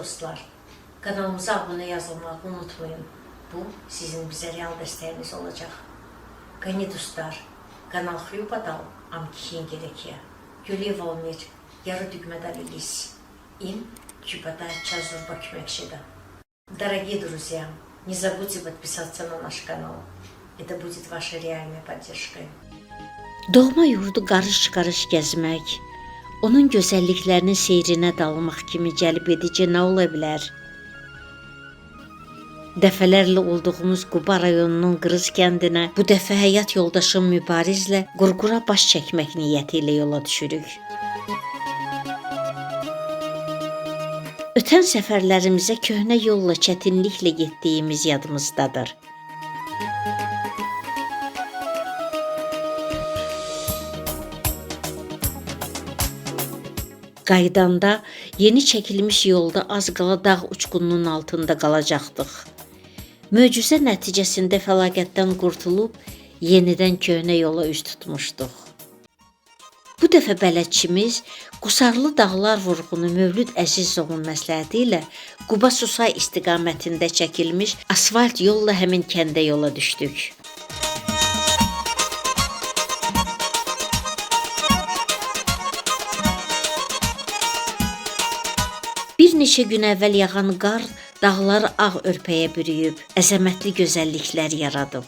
dostlar. Kanalımıza abone yazılmağı unutmayın. Bu sizin bize real desteğiniz olacak. Qani dostlar, kanal Xyu подал, am kişiyin gerekiyor. Юлия Волмир, яры дюгмедалились. Им чупата чазурба кмекшеда. Дорогие друзья, не забудьте подписаться на наш канал. Это будет вашей реальной поддержкой. Doğma yurdu qarış-qarış gəzmək, onun gözəlliklərinin seyrinə dalmaq kimi cəlb edici nə ola bilər? Dəfələrlə olduğumuz Quba rayonunun Qırız kəndinə bu dəfə həyat yoldaşım Mübarizlə qurqura baş çəkmək niyyəti ilə yola düşürük. Ötən səfərlərimizə köhnə yolla çətinliklə getdiyimiz yadımızdadır. Qaydanda yeni çəkilmiş yolda az qala dağ uçqununun altında qalacaqdıq. Möcüzə nəticəsində fəlakətdən qurtulub yenidən köhnə yola üz tutmuşduq. Bu dəfə bələdçimiz Qusarlı Dağlar vurğunu Mövlüd Əzizovun məsləhəti ilə Quba Susay istiqamətində çəkilmiş asfalt yolla həmin kəndə yola düşdük. Bir neçə gün əvvəl yağan qar dağları ağ örpəyə bürüyüb, əzəmətli gözəlliklər yaradıb.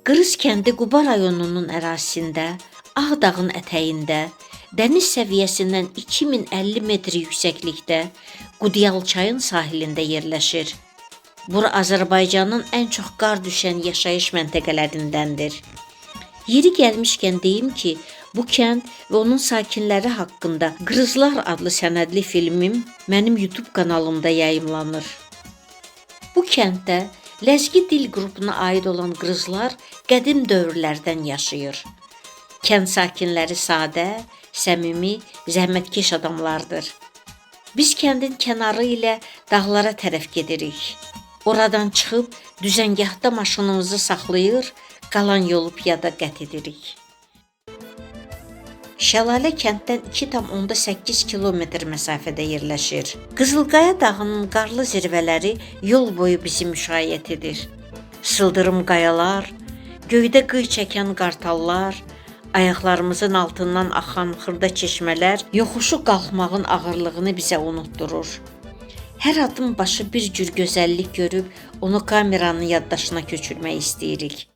Qırız kəndi Quba rayonunun ərazisində, Ağdağın ətəyində, dəniz səviyyəsindən 2050 metr yüksəklikdə Qudiyal çayın sahilində yerləşir. Bura Azərbaycanın ən çox qar düşən yaşayış məntəqələrindəndir. Yeri gəlmişkən deyim ki, bu kənd və onun sakinləri haqqında Qırızlar adlı sənədli filmim mənim YouTube kanalımda yayımlanır. Bu kənddə ləzgi dil qrupuna aid olan Qırızlar qədim dövrlərdən yaşayır. Kənd sakinləri sadə, səmimi, zəhmətkeş adamlardır. Biz kəndin kənarı ilə dağlara tərəf gedirik. Oradan çıxıb düzəngahda maşınımızı saxlayır, qalan yolu piyada qət edirik. Şəlalə kənddən 2,8 kilometr məsafədə yerləşir. Qızılqaya dağının qarlı zirvələri yol boyu bizi müşayiət edir. Sıldırım qayalar, göydə qıy çəkən qartallar, ayaqlarımızın altından axan xırda çeşmələr yoxuşu qalxmağın ağırlığını bizə unutdurur. Hər adım başı bir cür gözəllik görüb onu kameranın yaddaşına köçürmək istəyirik.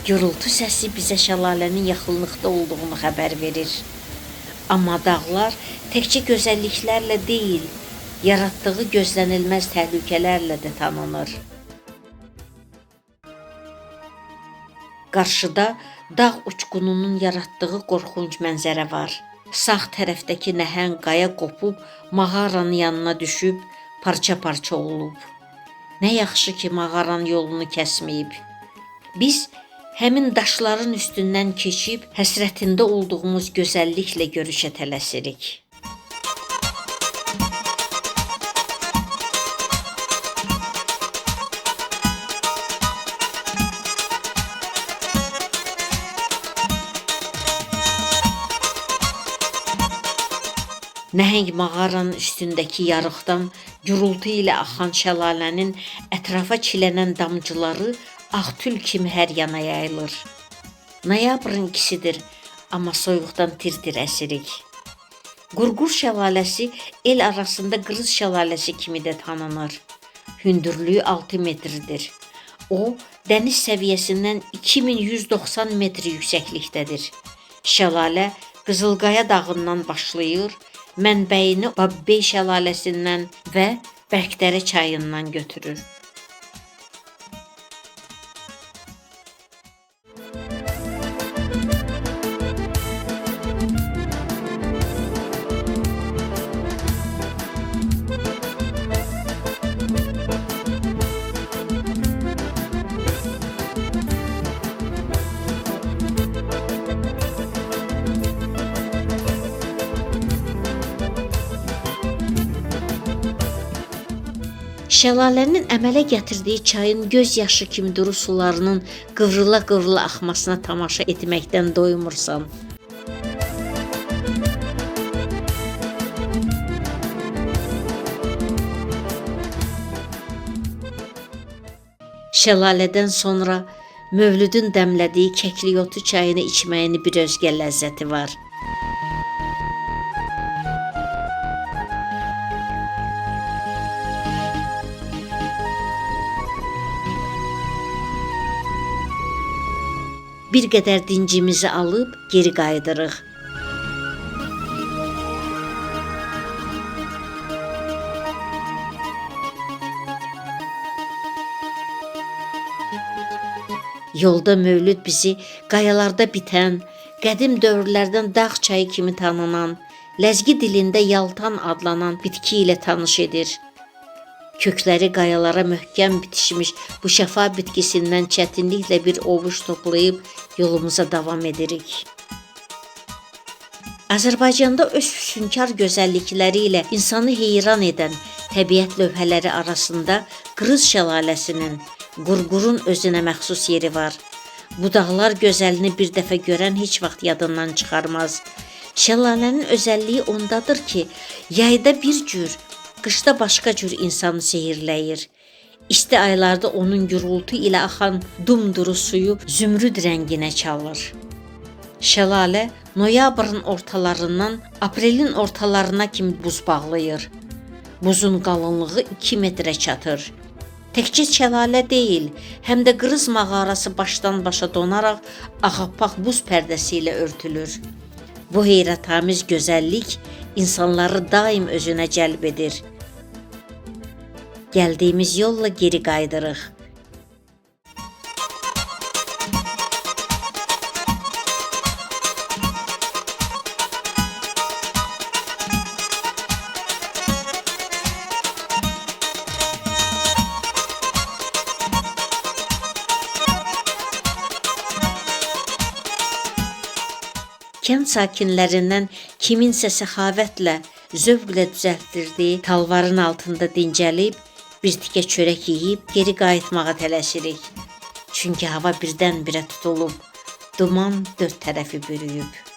Gürültü səsi bizə şəlalənin yaxınlıqda olduğunu xəbər verir. Amma dağlar təkcə gözəlliklərlə deyil, yaratdığı gözlənilməz təhlükələrlə də tanınır. Qarşıda dağ uçqununun yaratdığı qorxunc mənzərə var. Sağ tərəfdəki nəhəng qaya qopub mağaranın yanına düşüb parça-parça olub. Nə yaxşı ki, mağaranın yolunu kəsməyib. Biz həmin daşların üstündən keçib həsrətində olduğumuz gözəlliklə görüşə tələsirik. Nəhəng mağaranın üstündəki yarıqdan gürültü ilə axan şəlalənin ətrafa çilənən damcıları ağ tül kimi hər yana yayılır. Noyabrın ikisidir, amma soyuqdan tir-tirəsirik. Qurqur şəlaləsi el arasında Qırız şəlaləsi kimi də tanınır. Hündürlüyü 6 metrdir. O, dəniz səviyyəsindən 2190 metr yüksəklikdədir. Şəlalə Qızılqaya dağından başlayır, mənbəyini Babbey şəlaləsindən və Bərkdərə çayından götürür. Şəlalənin əmələ gətirdiyi çayın göz yaşı kimi duru sularının qıvrıla-qıvrıla axmasına tamaşa etməkdən doymursan. Şəlalədən sonra Mövlüdün dəmlədiyi kəkliyotu çayını içməyinin bir özgə ləzzəti var. Bir qədər dincimizi alıb geri qayıdırıq. Yolda Mövlüd bizi qayalarda bitən, qədim dövrlərdən dağ çayı kimi tanınan, ləzgi dilində yaltan adlanan bitki ilə tanış edir. Kökləri qayalara möhkəm bitişmiş bu şəfa bitkisindən çətinliklə bir ovuc toplayıb yolumuza davam edirik. Azərbaycanda öz füsunkar gözəllikləri ilə insanı heyran edən təbiət lövhələri arasında Qırız şəlaləsinin, Qurqurun özünə məxsus yeri var. Bu dağlar gözəlini bir dəfə görən heç vaxt yadından çıxarmaz. Şəlalənin özəlliyi ondadır ki, yayda bir cür, qışda başqa cür insanı sehirləyir. İsti aylarda onun gurultu ilə axan dumduru suyu zümrüd rənginə çalır. Şəlalə noyabrın ortalarından aprelin ortalarına kimi buz bağlayır. Buzun qalınlığı 2 metrə çatır. Təkcə şəlalə deyil, həm də Qırız mağarası başdan başa donaraq ağappaq buz pərdəsi ilə örtülür. Bu heyrətamiz gözəllik insanları daim özünə cəlb edir. Gəldiyimiz yolla geri qayıdırıq. Kənd sakinlərindən kiminsə səxavətlə, zövqlə düzəltdirdiyi talvarın altında dincəlib, bir tikə çörək yeyib geri qayıtmağa tələsirik. Çünki hava birdən-birə tutulub, duman dörd tərəfi bürüyüb.